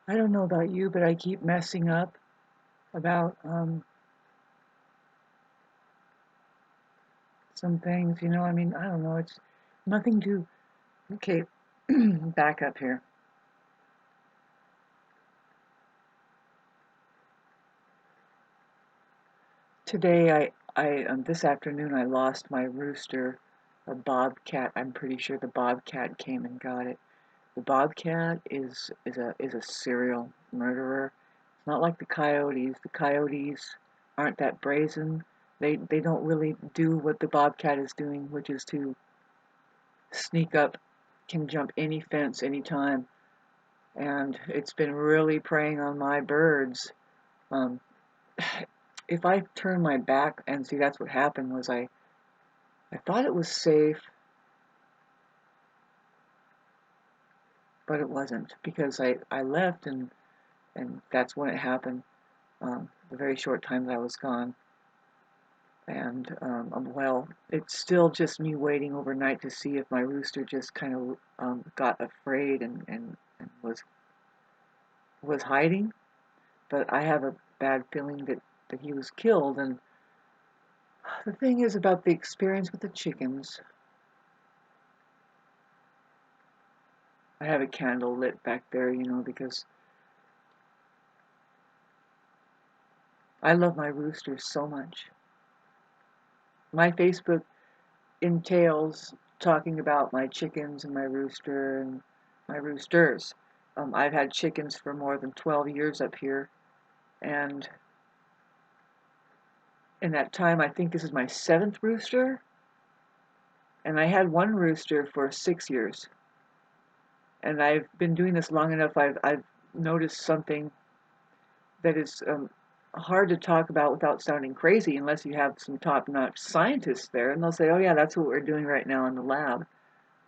I don't know about you, but I keep messing up about some things, I mean, I don't know. It's nothing to. Okay, back up here. Today, this afternoon, I lost my rooster, a bobcat. I'm pretty sure the bobcat came and got it. The bobcat is a serial murderer. It's not like the coyotes. The coyotes aren't that brazen. They don't really do what the bobcat is doing, which is to sneak up, can jump any fence anytime, and it's been really preying on my birds. Um, if I turn my back and see, that's what happened was I thought it was safe, but it wasn't because I left and that's when it happened. The very short time that I was gone. And well, it's still just me waiting overnight to see if my rooster just kind of got afraid and was hiding. But I have a bad feeling that he was killed. And the thing is about the experience with the chickens. I have a candle lit back there, because I love my roosters so much. My Facebook entails talking about my chickens and my rooster and my roosters. I've had chickens for more than 12 years up here, and in that time, I think this is my seventh rooster, and I had one rooster for 6 years. And I've been doing this long enough, I've noticed something that is hard to talk about without sounding crazy unless you have some top-notch scientists there, and they'll say, oh yeah, that's what we're doing right now in the lab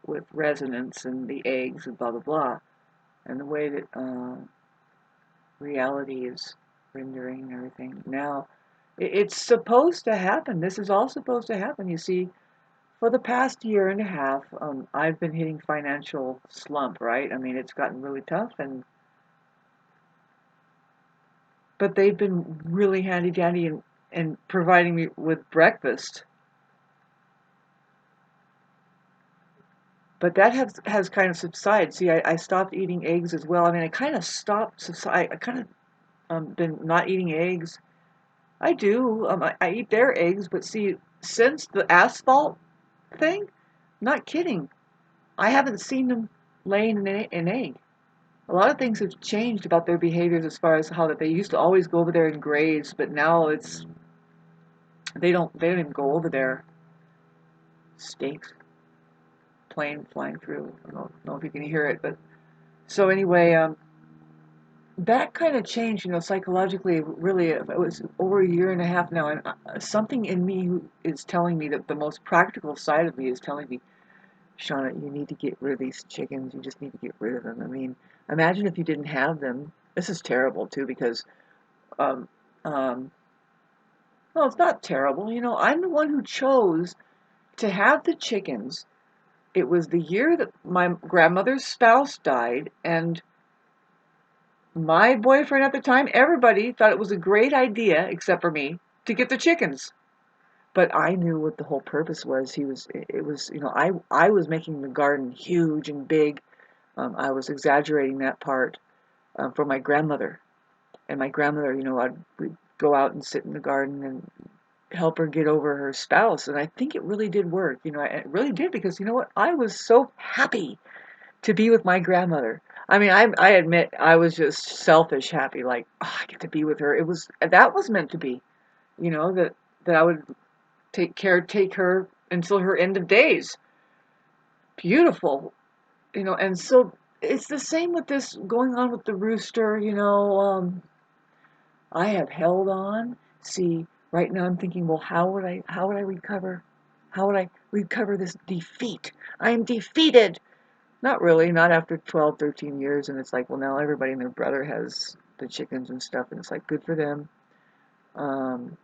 with resonance and the eggs and blah, blah, blah. And the way that reality is rendering and everything. Now, it's supposed to happen. This is all supposed to happen. You see, for the past year and a half, I've been hitting financial slump, right? I mean, it's gotten really tough, but they've been really handy dandy and providing me with breakfast. But that has kind of subsided. See, I stopped eating eggs as well. I mean, I kind of stopped. I kind of been not eating eggs. I do. I eat their eggs, but see, since the asphalt thing, not kidding, I haven't seen them laying an egg. A lot of things have changed about their behaviors as far as how that they used to always go over there and graze, but now they don't even go over there. Steaks, plane flying through. I don't know if you can hear it, but so anyway, that kind of changed, psychologically. Really, it was over a year and a half now, and something in me is telling me that the most practical side of me is telling me, Shauna, you need to get rid of these chickens. You just need to get rid of them. I mean, imagine if you didn't have them. This is terrible too because, um, um, well, it's not terrible. I'm the one who chose to have the chickens. It was the year that my grandmother's spouse died, and my boyfriend at the time, everybody thought it was a great idea, except for me, to get the chickens. But I knew what the whole purpose was. It was, I was making the garden huge and big. I was exaggerating that part for my grandmother. And my grandmother, we'd go out and sit in the garden and help her get over her spouse. And I think it really did work. It really did because you know what? I was so happy to be with my grandmother. I mean, I admit I was just selfish happy, like, oh, I get to be with her. That was meant to be, that I would take her until her end of days. Beautiful, and so it's the same with this going on with the rooster, I have held on. See, right now I'm thinking, well, how would I recover? How would I recover this defeat? I am defeated. Not really, not after 12, 13 years. And it's like, well, now everybody and their brother has the chickens and stuff, and it's like, good for them. Um,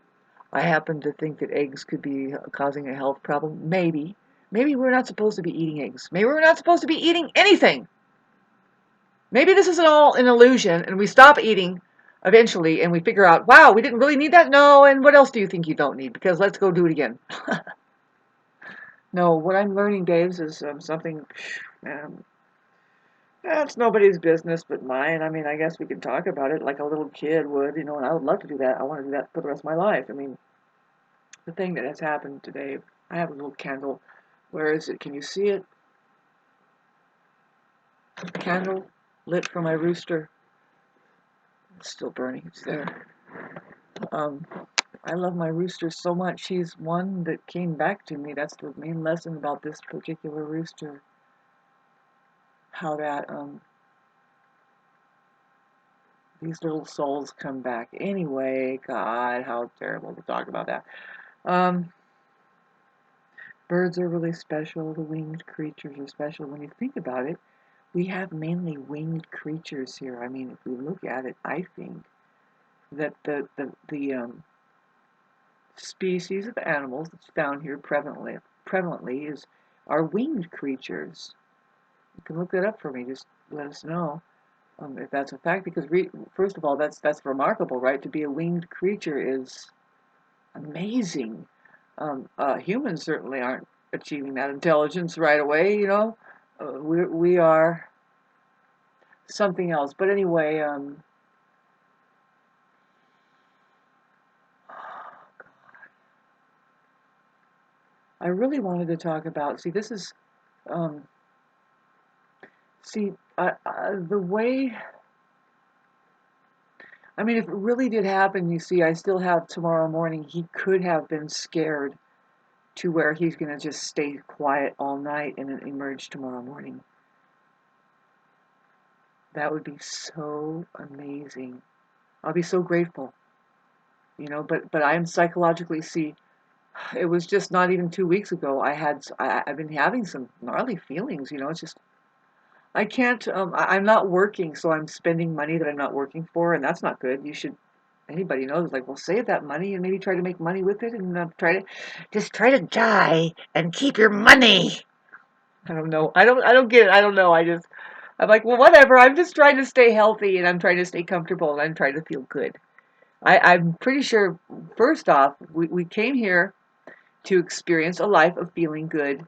I happen to think that eggs could be causing a health problem. Maybe. Maybe we're not supposed to be eating eggs. Maybe we're not supposed to be eating anything. Maybe this isn't all an illusion and we stop eating eventually and we figure out, wow, we didn't really need that? No, and what else do you think you don't need? Because let's go do it again. No, what I'm learning, Daves, is something, um, that's nobody's business but mine. I mean, I guess we can talk about it like a little kid would, and I would love to do that. I want to do that for the rest of my life. I mean, the thing that has happened today, I have a little candle. Where is it? Can you see it? Candle lit for my rooster. It's still burning. It's there. Um, I love my rooster so much. He's one that came back to me. That's the main lesson about this particular rooster. How that these little souls come back. Anyway, God, how terrible to talk about that. Um, Birds are really special. The winged creatures are special. When you think about it, we have mainly winged creatures here. I mean, if we look at it, I think that the species of animals that's found here prevalently is are winged creatures. You can look that up for me. Just let us know if that's a fact. Because first of all, that's remarkable, right? To be a winged creature is amazing. Humans certainly aren't achieving that intelligence right away. We are something else. But anyway, I really wanted to talk about. See, this is um, see the way. I mean, if it really did happen, you see, I still have tomorrow morning. He could have been scared to where he's going to just stay quiet all night and then emerge tomorrow morning. That would be so amazing. I'll be so grateful, but I'm psychologically, see, it was just not even 2 weeks ago. I've been having some gnarly feelings, it's just, I can't, I'm not working, so I'm spending money that I'm not working for, and that's not good. Anybody knows, like, well, save that money and maybe try to make money with it and try to die and keep your money. I don't know. I don't get it. I don't know. I'm like, well, whatever. I'm just trying to stay healthy and I'm trying to stay comfortable and I'm trying to feel good. I'm pretty sure, first off, we came here to experience a life of feeling good.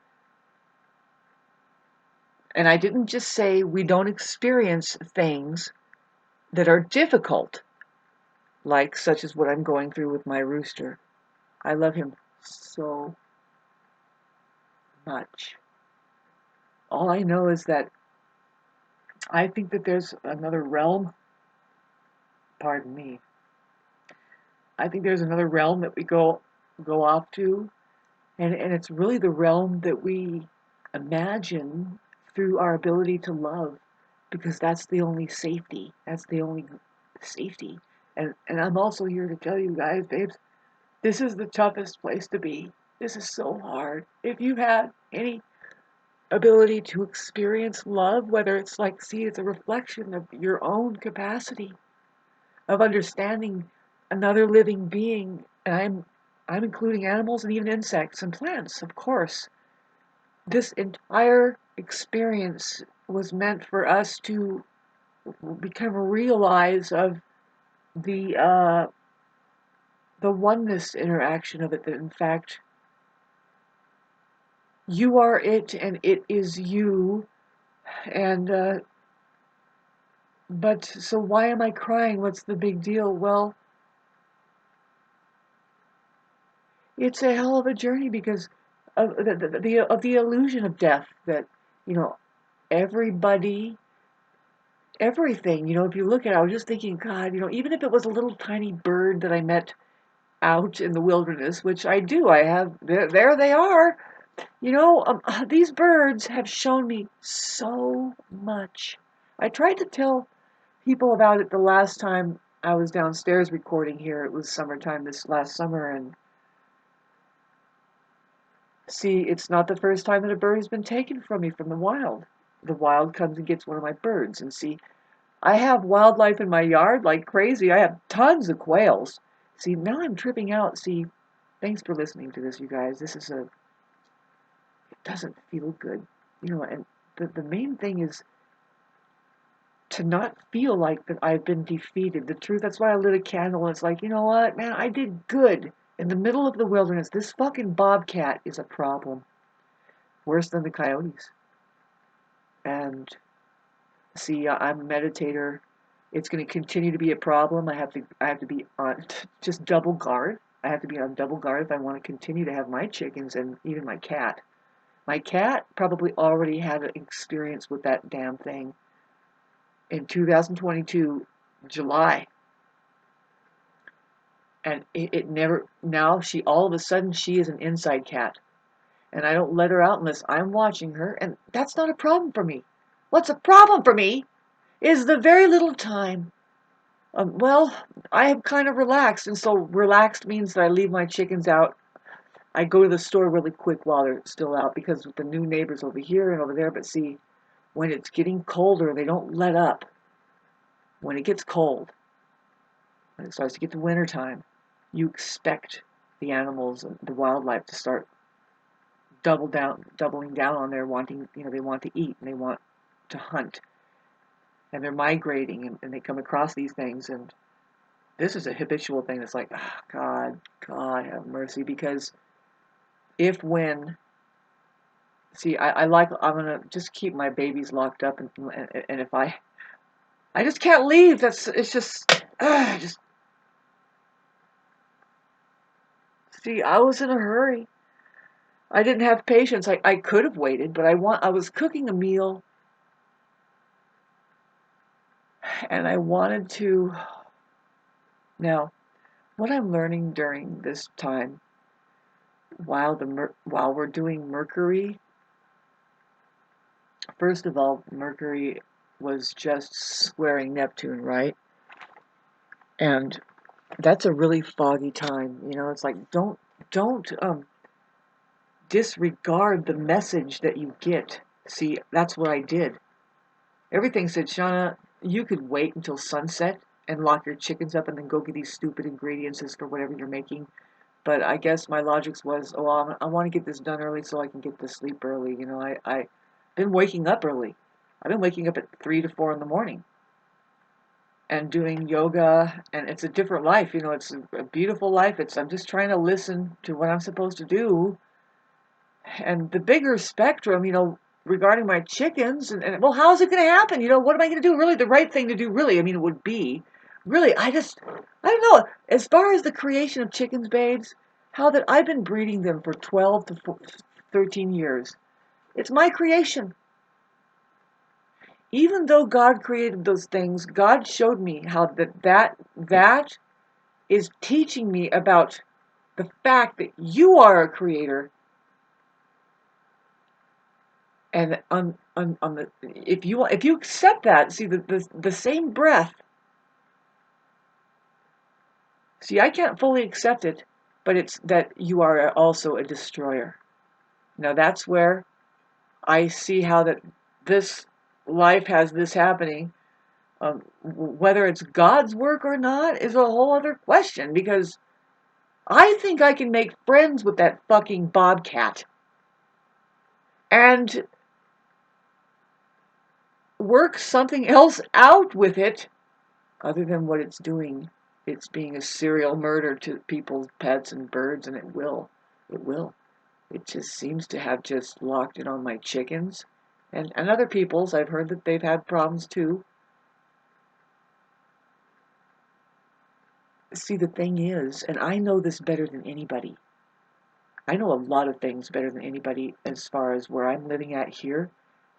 And I didn't just say we don't experience things that are difficult, like such as what I'm going through with my rooster. I love him so much. All I know is that I think that there's another realm, pardon me. I think there's another realm that we go off to, and it's really the realm that we imagine through our ability to love, because that's the only safety. That's the only safety. And I'm also here to tell you guys, babes, this is the toughest place to be. This is so hard. If you had any ability to experience love, whether it's like, see, it's a reflection of your own capacity of understanding another living being, and I'm including animals and even insects and plants, of course. This entire experience was meant for us to become realize of the the oneness interaction of it, that in fact you are it and it is you. And but so why am I crying? What's the big deal? Well, it's a hell of a journey because of the illusion of death, that you know everybody, everything, if you look at it, I was just thinking, God, even if it was a little tiny bird that I met out in the wilderness, which I do, I have, there they are. These birds have shown me so much. I tried to tell people about it the last time I was downstairs recording here. It was summertime this last summer, and see, it's not the first time that a bird has been taken from me from the wild. The wild comes and gets one of my birds, and see, I have wildlife in my yard like crazy. I have tons of quails. See, now I'm tripping out. See, thanks for listening to this, you guys. It doesn't feel good. And the main thing is to not feel like that I've been defeated. The truth, that's why I lit a candle, and it's like, you know what, man, I did good. In the middle of the wilderness, this fucking bobcat is a problem. Worse than the coyotes. And see, I'm a meditator. It's going to continue to be a problem. I have to be on just double guard. I have to be on double guard if I want to continue to have my chickens and even my cat. My cat probably already had an experience with that damn thing in 2022, July. And it never, now she, all of a sudden, she is an inside cat. And I don't let her out unless I'm watching her, and that's not a problem for me. What's a problem for me is the very little time. Well, I have kind of relaxed, and so relaxed means that I leave my chickens out. I go to the store really quick while they're still out because with the new neighbors over here and over there, but see, when it's getting colder, they don't let up. When it gets cold, when it starts to get to winter time, you expect the animals and the wildlife to start doubling down on their wanting, they want to eat and they want to hunt. And they're migrating and they come across these things, and this is a habitual thing that's like, oh, God have mercy, because I'm gonna just keep my babies locked up, and if I just can't leave. It's just see, I was in a hurry. I didn't have patience. I could have waited, but I was cooking a meal, and I wanted to. Now, what I'm learning during this time, while we're doing Mercury, first of all, Mercury was just squaring Neptune, right? And that's a really foggy time. It's like don't disregard the message that you get. See, that's what I did. Everything said, Shauna, you could wait until sunset and lock your chickens up and then go get these stupid ingredients for whatever you're making. But I guess my logic was, I want to get this done early so I can get to sleep early. I've been waking up early. I've been waking up at 3 to 4 in the morning and doing yoga, and it's a different life. It's a beautiful life. I'm just trying to listen to what I'm supposed to do. And the bigger spectrum, regarding my chickens, and well, how's it going to happen? What am I going to do? Really, the right thing to do, really, it would be, really, I don't know. As far as the creation of chickens, babes, how that I've been breeding them for 12 to 13 years. It's my creation. Even though God created those things, God showed me how that is teaching me about the fact that you are a creator. And if you accept that, see the same breath. See, I can't fully accept it, but it's that you are also a destroyer. Now that's where I see how that this life has this happening. Whether it's God's work or not is a whole other question, because I think I can make friends with that fucking bobcat and work something else out with it other than what it's doing. It's being a serial murder to people's pets and birds, and it will. It will. It just seems to have just locked in on my chickens and other people's. I've heard that they've had problems too. See, the thing is, and I know this better than anybody. I know a lot of things better than anybody as far as where I'm living at here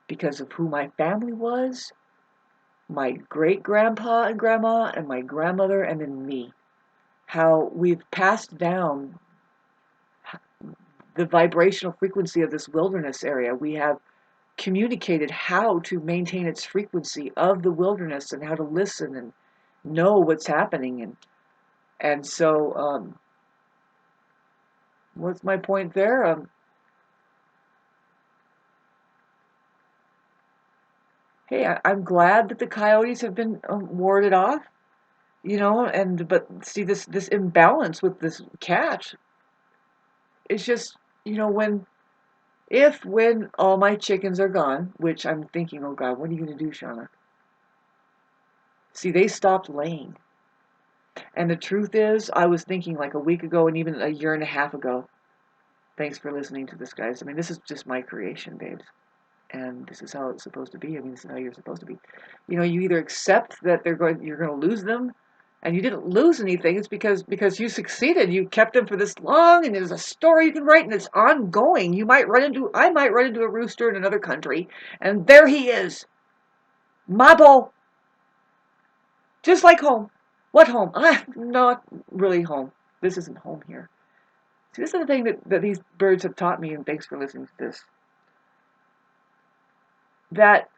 because of who my family was, my great-grandpa and grandma, and my grandmother, and then me. How we've passed down the vibrational frequency of this wilderness area. We have communicated how to maintain its frequency of the wilderness and how to listen and know what's happening. And so, what's my point there? Hey, I'm glad that the coyotes have been warded off, but see this imbalance with this cat. It's just, when all my chickens are gone, which I'm thinking, oh God, what are you going to do, Shauna? See, they stopped laying. And the truth is, I was thinking like a week ago and even a year and a half ago. Thanks for listening to this, guys. I mean, this is just my creation, babes. And this is how it's supposed to be. I mean, this is how you're supposed to be. You know, you either accept that you're going to lose them, and you didn't lose anything. It's because you succeeded. You kept them for this long, and there's a story you can write, and it's ongoing. I might run into a rooster in another country, and there he is, Mabo, just like home. What home? Not really home. This isn't home here. See, this is the thing that these birds have taught me, and thanks for listening to this. That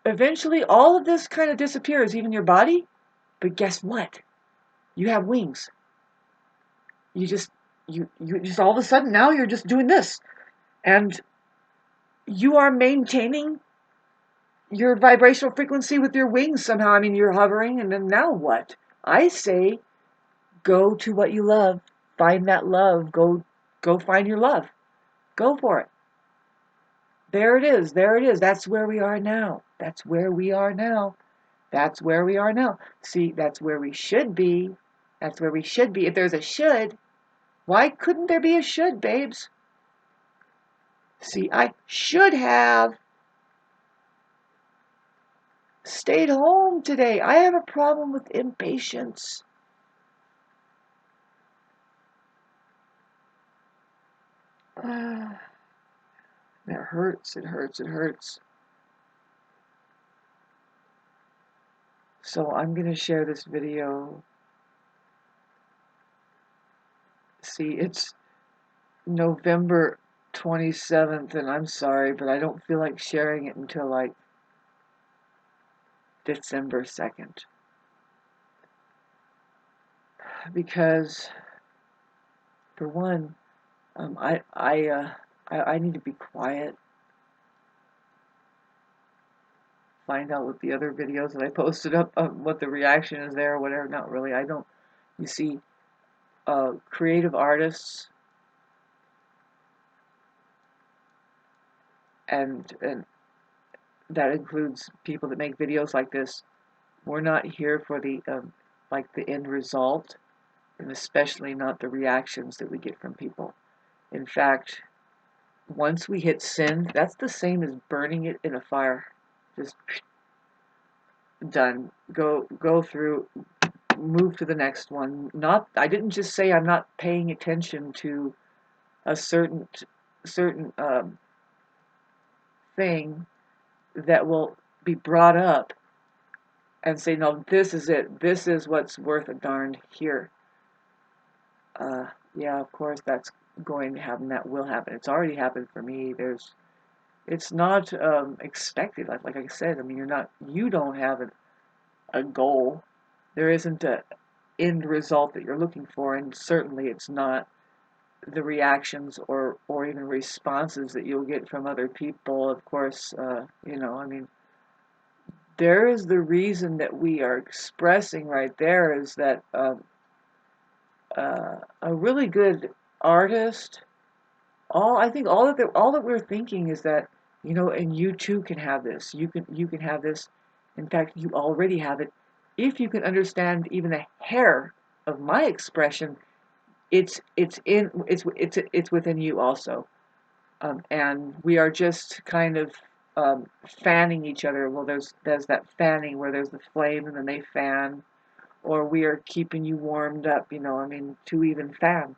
eventually all of this kind of disappears, even your body. But guess what? You have wings. You just all of a sudden now you're just doing this, and you are maintaining your vibrational frequency with your wings somehow. I mean, you're hovering, and then now what? I say, go to what you love. Find that love. Go find your love. Go for it. There it is. There it is. That's where we are now. That's where we are now. That's where we are now. See, that's where we should be. That's where we should be. If there's a should, why couldn't there be a should, babes? See, I should have stayed home today. I have a problem with impatience. It hurts. It hurts. It hurts. So I'm going to share this video. See, it's November 27th, and I'm sorry, but I don't feel like sharing it until like December 2nd. Because, for one, I need to be quiet. Find out what the other videos that I posted up, what the reaction is there, or whatever. Not really. I don't. You see, creative artists and that includes people that make videos like this. We're not here for the like the end result, and especially not the reactions that we get from people. In fact, once we hit send, that's the same as burning it in a fire. Just done. Go through, move to the next one. I didn't just say I'm not paying attention to a certain thing that will be brought up and say, no, this is it. This is what's worth a darn here. Yeah, of course that's going to happen. That will happen. It's already happened for me. It's not expected. Like I said, I mean, you don't have a goal. There isn't a end result that you're looking for, and certainly it's not the reactions or even responses that you'll get from other people. Of course, I mean, there is the reason that we are expressing right there is that a really good artist, I think all that we're thinking is that, and you too can have this. You can have this. In fact, you already have it. If you can understand even a hair of my expression, it's within you also. And we are just kind of fanning each other. Well, there's that fanning where there's the flame and then they fan, or we are keeping you warmed up. I mean, to even fan.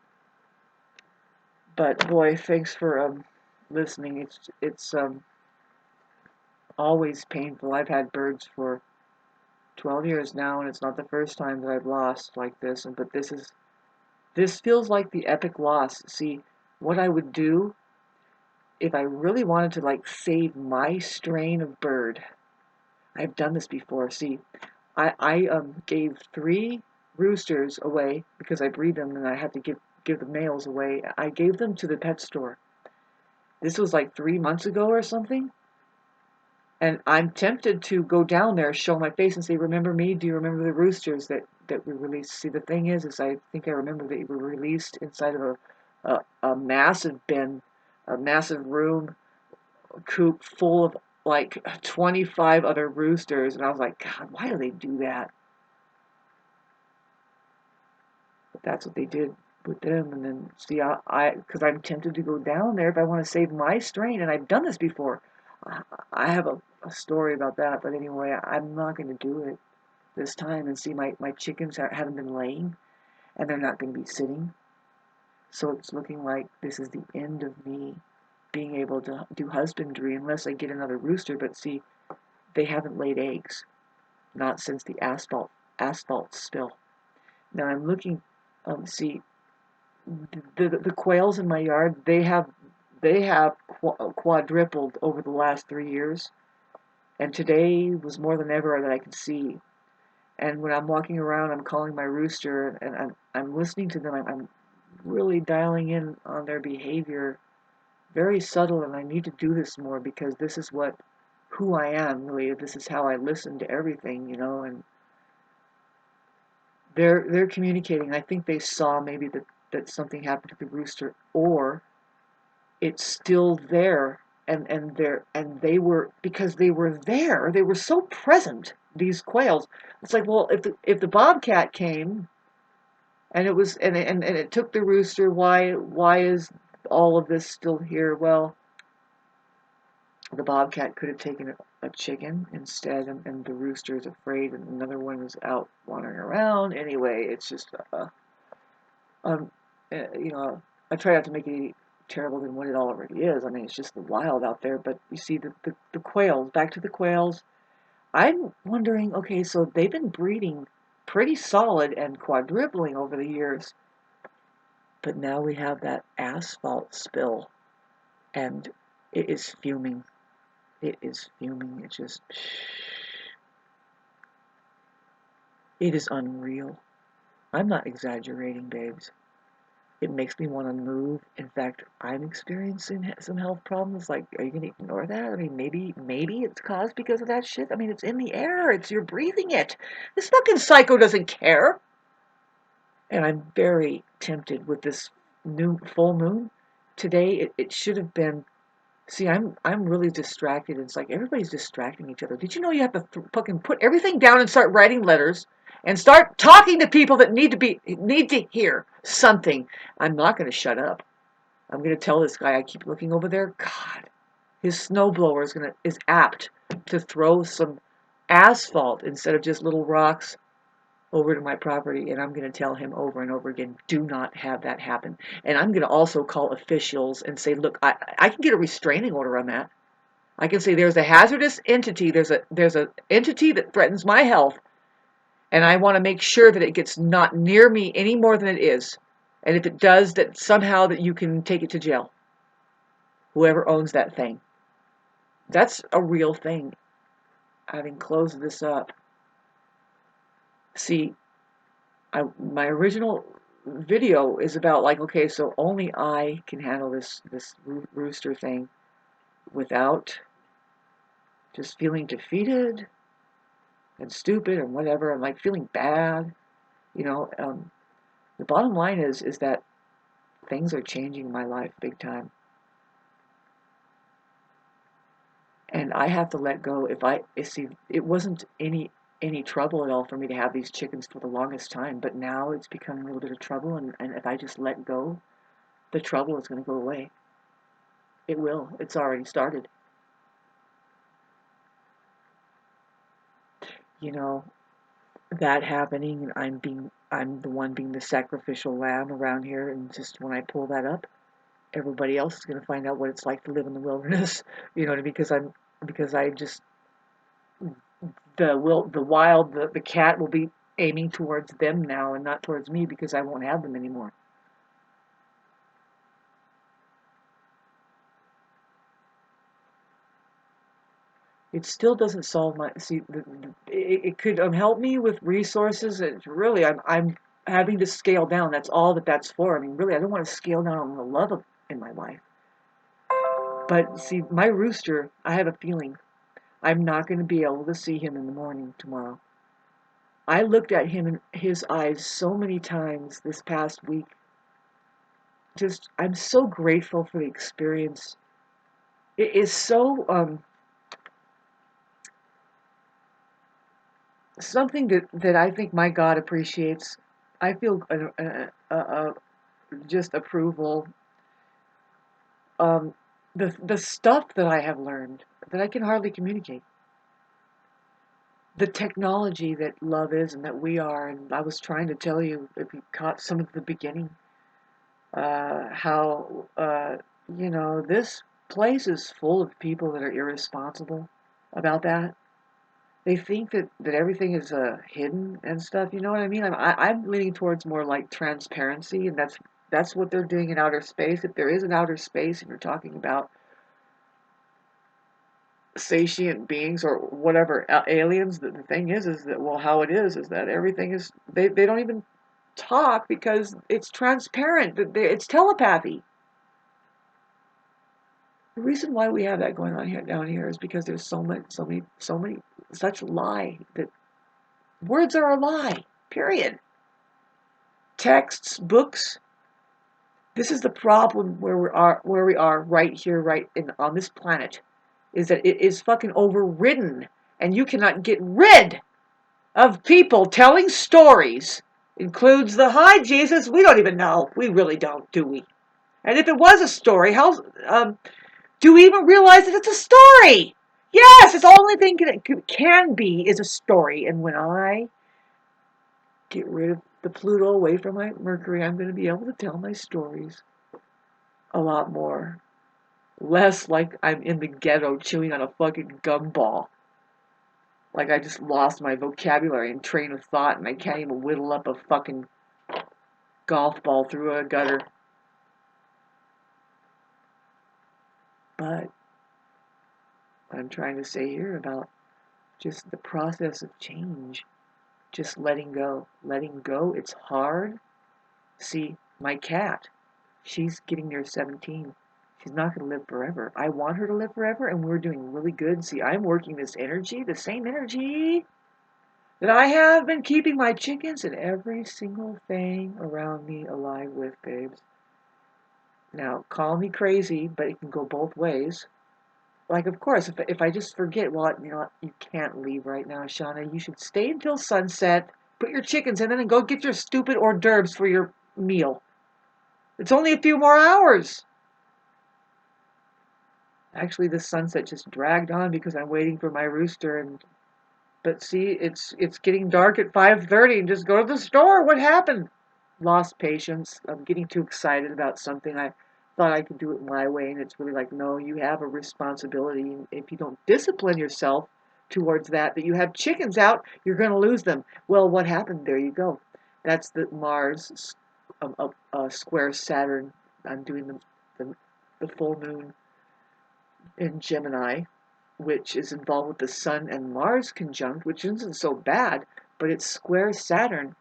But boy, thanks for listening. It's always painful. I've had birds for 12 years now, and it's not the first time that I've lost like this. But this feels like the epic loss. See, what I would do if I really wanted to like save my strain of bird. I've done this before. See, I gave 3 roosters away because I breed them and I had to give the males away. I gave them to the pet store. This was like 3 months ago or something. And I'm tempted to go down there, show my face, and say, "Remember me? Do you remember the roosters that we released?" See, the thing is I think I remember that we were released inside of a massive bin, a massive room, a coop full of like 25 other roosters, and I was like, God, why do they do that? But that's what they did with them. And then see, because I'm tempted to go down there if I want to save my strain, and I've done this before. I have a story about that, but anyway, I'm not going to do it this time. And see, my chickens haven't been laying, and they're not going to be sitting. So it's looking like this is the end of me being able to do husbandry unless I get another rooster. But see, they haven't laid eggs, not since the asphalt spill. Now I'm looking, see, the quails in my yard, they have quadrupled over the last 3 years, and today was more than ever that I could see. And when I'm walking around, I'm calling my rooster, and I'm listening to them. I'm really dialing in on their behavior, very subtle, and I need to do this more because this is who I am, really. This is how I listen to everything, and they're communicating. I think they saw maybe that something happened to the rooster, or it's still there, and they were, because they were there, they were so present, these quails. It's like, well, if the bobcat came and it took the rooster, why is all of this still here? Well, the bobcat could have taken a chicken instead, and the rooster is afraid, and another one is out wandering around. Anyway, it's just, um, you know, I try not to make it any terrible than what it already is. I mean, it's just the wild out there. But you see, the quails, back to the quails, I'm wondering, okay, so they've been breeding pretty solid and quadrupling over the years, but now we have that asphalt spill, and it is fuming. It is fuming. It is unreal. I'm not exaggerating, babes. It makes me want to move. In fact, I'm experiencing some health problems. Like, are you going to ignore that? I mean, maybe it's caused because of that shit. I mean, it's in the air. You're breathing it. This fucking psycho doesn't care. And I'm very tempted with this new full moon. Today, it should have been. See, I'm really distracted. It's like everybody's distracting each other. Did you know you have to fucking put everything down and start writing letters and start talking to people that need to hear something? I'm not going to shut up. I'm going to tell this guy I keep looking over there. God, his snowblower is apt to throw some asphalt instead of just little rocks over to my property, and I'm going to tell him over and over again, do not have that happen. And I'm going to also call officials and say, look, I can get a restraining order on that. I can say there's a hazardous entity, there's a entity that threatens my health, and I want to make sure that it gets not near me any more than it is. And if it does, that somehow that you can take it to jail. Whoever owns that thing. That's a real thing. Having closed this up. See, my original video is about, like, okay, so only I can handle this rooster thing without just feeling defeated and stupid and whatever, and like feeling bad. The bottom line is that things are changing in my life big time, and I have to let go. See, it wasn't any trouble at all for me to have these chickens for the longest time, but now it's becoming a little bit of trouble, and if I just let go, the trouble is going to go away. It will. It's already started. You know, that happening, and I'm the one being the sacrificial lamb around here, and just when I pull that up, everybody else is going to find out what it's like to live in the wilderness. You know what I mean? Because I just the cat will be aiming towards them now and not towards me, because I won't have them anymore. It still doesn't solve my, see, it could help me with resources. It's really, I'm having to scale down. That's all that's for. I mean, really, I don't want to scale down on the love in my life. But see, my rooster, I have a feeling I'm not going to be able to see him in the morning tomorrow. I looked at him in his eyes so many times this past week. I'm so grateful for the experience. It is so, something that I think my God appreciates. I feel just approval. Um, the stuff that I have learned that I can hardly communicate. The technology that love is and that we are, and I was trying to tell you if you caught some of the beginning, how this place is full of people that are irresponsible about that. They think that everything is hidden and stuff. You know what I mean? I'm leaning towards more like transparency, and that's what they're doing in outer space. If there is an outer space, and you're talking about sentient beings or whatever aliens, the thing is that well, how it is that everything is they don't even talk because it's transparent. It's telepathy. The reason why we have that going on here down here is because there's so many such lie that words are a lie. Period. Texts, books. This is the problem where we are right here, right on this planet, is that it is fucking overridden, and you cannot get rid of people telling stories. Includes the hi Jesus. We don't even know. We really don't, do we? And if it was a story, how do we even realize that it's a story? Yes, it's the only thing it can be is a story. And when I get rid of the Pluto away from my Mercury, I'm going to be able to tell my stories a lot more. Less like I'm in the ghetto chewing on a fucking gumball. Like I just lost my vocabulary and train of thought and I can't even whittle up a fucking golf ball through a gutter. But I'm trying to say here about just the process of change. Just letting go. Letting go, it's hard. See, my cat, she's getting near 17. She's not going to live forever. I want her to live forever, and we're doing really good. See, I'm working this energy, the same energy that I have been keeping my chickens and every single thing around me alive with, babes. Now, call me crazy, but it can go both ways. Like, of course, if I just forget, well, you can't leave right now, Shauna. You should stay until sunset, put your chickens in, and go get your stupid hors d'oeuvres for your meal. It's only a few more hours. Actually, the sunset just dragged on because I'm waiting for my rooster. But see, it's getting dark at 5:30, and just go to the store. What happened? Lost patience. I'm getting too excited about something. I thought I could do it my way, and it's really like, no, you have a responsibility. If you don't discipline yourself towards that you have chickens out, you're going to lose them. Well, what happened? There you go. That's the Mars square Saturn. I'm doing the full moon in Gemini, which is involved with the Sun and Mars conjunct, which isn't so bad, but it's square Saturn,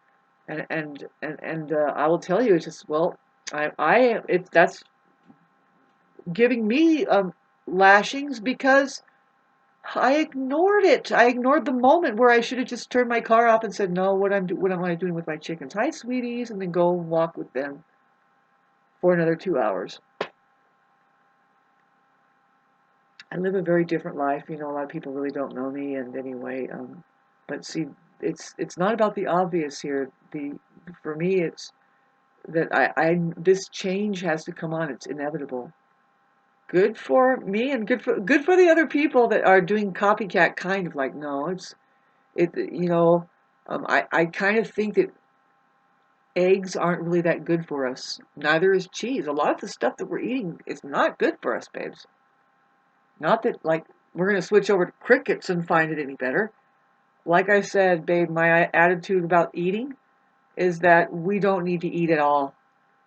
and I will tell you, it's just well, that's giving me lashings because I ignored it. I ignored the moment where I should have just turned my car off and said, no, what am I doing with my chickens? Hi, sweeties, and then go walk with them for another 2 hours. I live a very different life. A lot of people really don't know me, and anyway, but see, it's not about the obvious here. For me, it's that I this change has to come on. It's inevitable. Good for me, and good for the other people that are doing copycat kind of like no, I kind of think that eggs aren't really that good for us. Neither is cheese. A lot of the stuff that we're eating is not good for us, babes. Not that, like, we're going to switch over to crickets and find it any better. Like I said, babe, my attitude about eating is that we don't need to eat at all.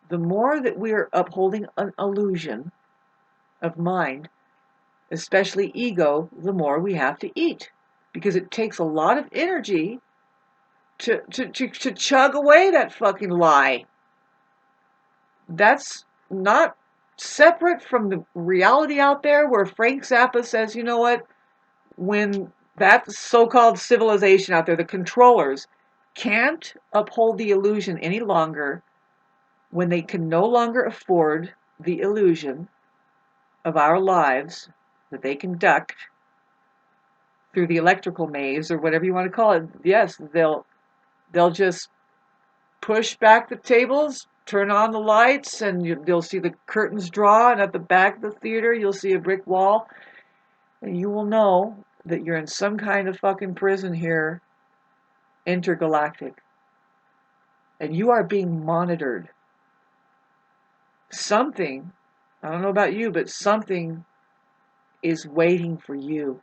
The more that we are upholding an illusion of mind, especially ego, the more we have to eat. Because it takes a lot of energy to chug away that fucking lie. That's not separate from the reality out there where Frank Zappa says, you know what, when that so-called civilization out there, the controllers, can't uphold the illusion any longer, when they can no longer afford the illusion of our lives that they conduct, through the electrical maze or whatever you want to call it. Yes, they'll just push back the tables, turn on the lights, and you'll see the curtains draw, and at the back of the theater you'll see a brick wall, and you will know that you're in some kind of fucking prison here, intergalactic, and you are being monitored. Something, I don't know about you, but something is waiting for you.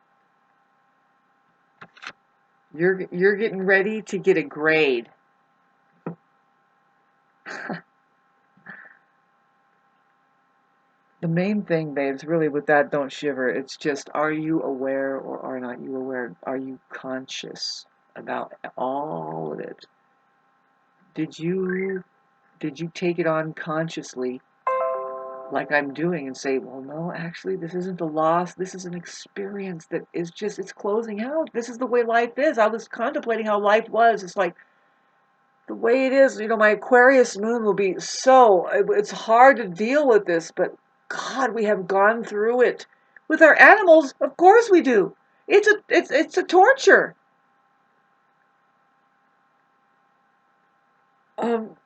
You're getting ready to get a grade. The main thing, babes, really with that, don't shiver. It's just, are you aware or are not you aware? Are you conscious about all of it? Did you take it on consciously, like I'm doing, and say, well, no, actually, this isn't a loss. This is an experience that is just, it's closing out. This is the way life is. I was contemplating how life was. It's like, the way it is, my Aquarius moon will be it's hard to deal with this, but God, we have gone through it. With our animals, of course we do. It's a torture.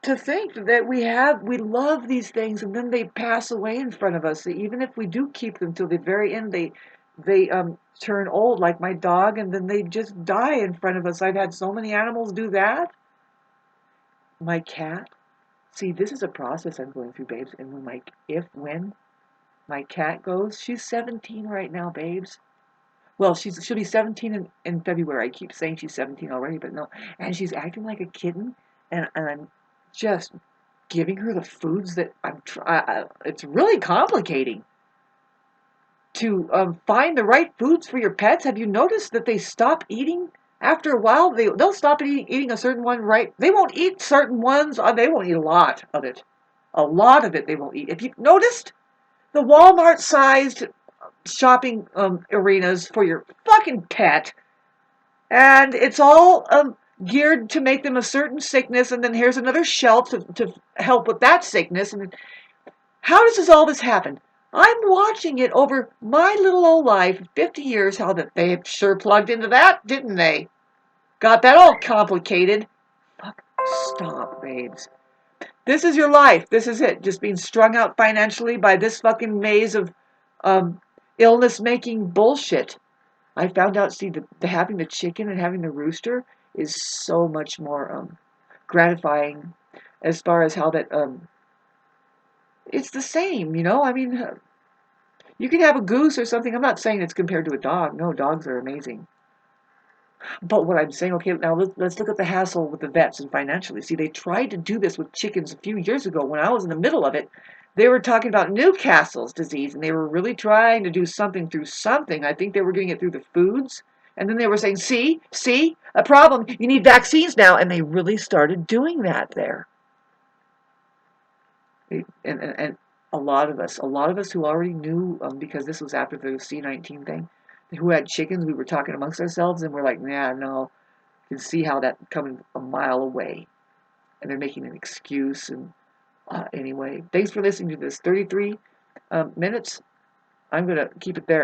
To think that we love these things and then they pass away in front of us. Even if we do keep them till the very end, they turn old, like my dog, and then they just die in front of us. I've had so many animals do that. My cat. See, this is a process I'm going through, babes. And when my cat goes, she's 17 right now, babes. Well, she'll be 17 in February. I keep saying she's 17 already, but no. And she's acting like a kitten, and I'm just giving her the foods that it's really complicating to find the right foods for your pets. Have you noticed that they stop eating after a while? They'll stop eating a certain one, right? They won't eat certain ones. They won't eat a lot of it. A lot of it they won't eat. If you've noticed, the Walmart-sized shopping arenas for your fucking pet, and it's all geared to make them a certain sickness, and then here's another shelf to help with that sickness. And how does all this happen? I'm watching it over my little old life, 50 years, how that they sure plugged into that, didn't they? Got that all complicated. Fuck, stop, babes. This is your life. This is it. Just being strung out financially by this fucking maze of illness-making bullshit. I found out, see, the having the chicken and having the rooster is so much more gratifying as far as how that it's the same, I mean, you can have a goose or something. I'm not saying it's compared to a dog. No, dogs are amazing. But what I'm saying, okay, now let's look at the hassle with the vets and financially. See, they tried to do this with chickens a few years ago when I was in the middle of it. They were talking about Newcastle's disease, and they were really trying to do something through something. I think they were doing it through the foods. And then they were saying, see, a problem. You need vaccines now. And they really started doing that there. And a lot of us who already knew, because this was after the C-19 thing, who had chickens, we were talking amongst ourselves, and we're like, nah, no, you can see how that coming a mile away. And they're making an excuse. And anyway, thanks for listening to this 33 minutes. I'm going to keep it there.